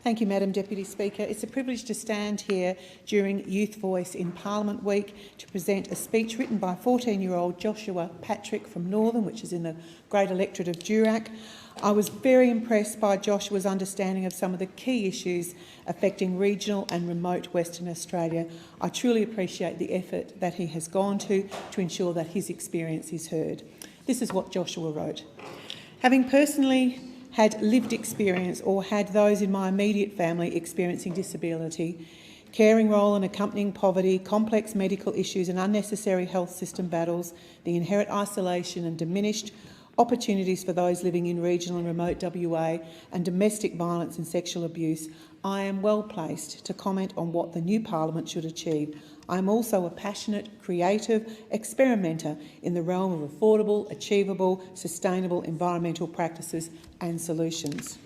Thank you, Madam Deputy Speaker. It's a privilege to stand here during Youth Voice in Parliament Week to present a speech written by 14-year-old Joshua Patrick from Northern, which is in the great electorate of Durack. I was very impressed by Joshua's understanding of some of the key issues affecting regional and remote Western Australia. I truly appreciate the effort that he has gone to ensure that his experience is heard. This is what Joshua wrote. Having personally had lived experience or had those in my immediate family experiencing disability, caring role and accompanying poverty, complex medical issues and unnecessary health system battles, the inherent isolation and diminished opportunities for those living in regional and remote WA, and domestic violence and sexual abuse, I am well placed to comment on what the new Parliament should achieve. I am also a passionate, creative experimenter in the realm of affordable, achievable, sustainable environmental practices and solutions.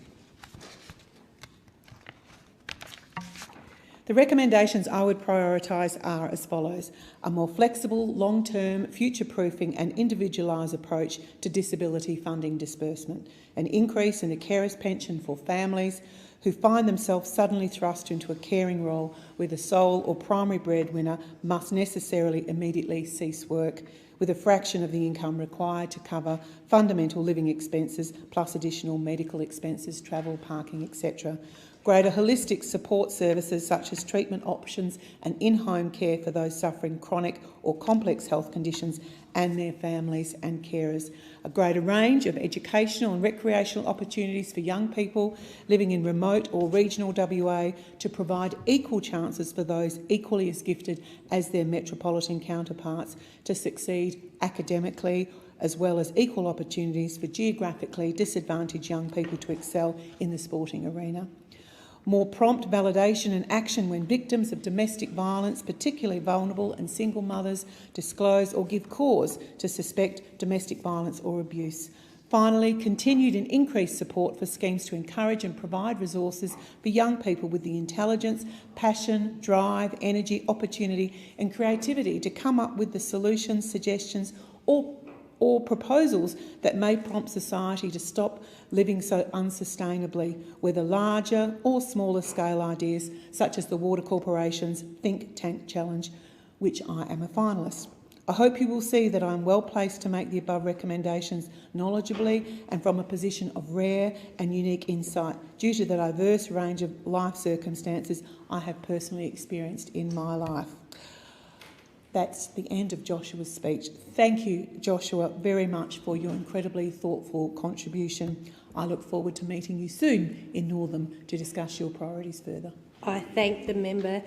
The recommendations I would prioritise are as follows: a more flexible, long-term, future-proofing and individualised approach to disability funding disbursement, an increase in the carers' pension for families who find themselves suddenly thrust into a caring role where the sole or primary breadwinner must necessarily immediately cease work, with a fraction of the income required to cover fundamental living expenses plus additional medical expenses, travel, parking, etc. Greater holistic support services such as treatment options and in-home care for those suffering chronic or complex health conditions and their families and carers. A greater range of educational and recreational opportunities for young people living in remote or regional WA to provide equal chances for those equally as gifted as their metropolitan counterparts to succeed academically, as well as equal opportunities for geographically disadvantaged young people to excel in the sporting arena. More prompt validation and action when victims of domestic violence, particularly vulnerable and single mothers, disclose or give cause to suspect domestic violence or abuse. Finally, continued and increased support for schemes to encourage and provide resources for young people with the intelligence, passion, drive, energy, opportunity and creativity to come up with the solutions, suggestions or proposals that may prompt society to stop living so unsustainably, whether larger or smaller scale ideas such as the Water Corporation's Think Tank Challenge, which I am a finalist. I hope you will see that I am well placed to make the above recommendations knowledgeably and from a position of rare and unique insight due to the diverse range of life circumstances I have personally experienced in my life. That's the end of Joshua's speech. Thank you, Joshua, very much for your incredibly thoughtful contribution. I look forward to meeting you soon in Northam to discuss your priorities further. I thank the member.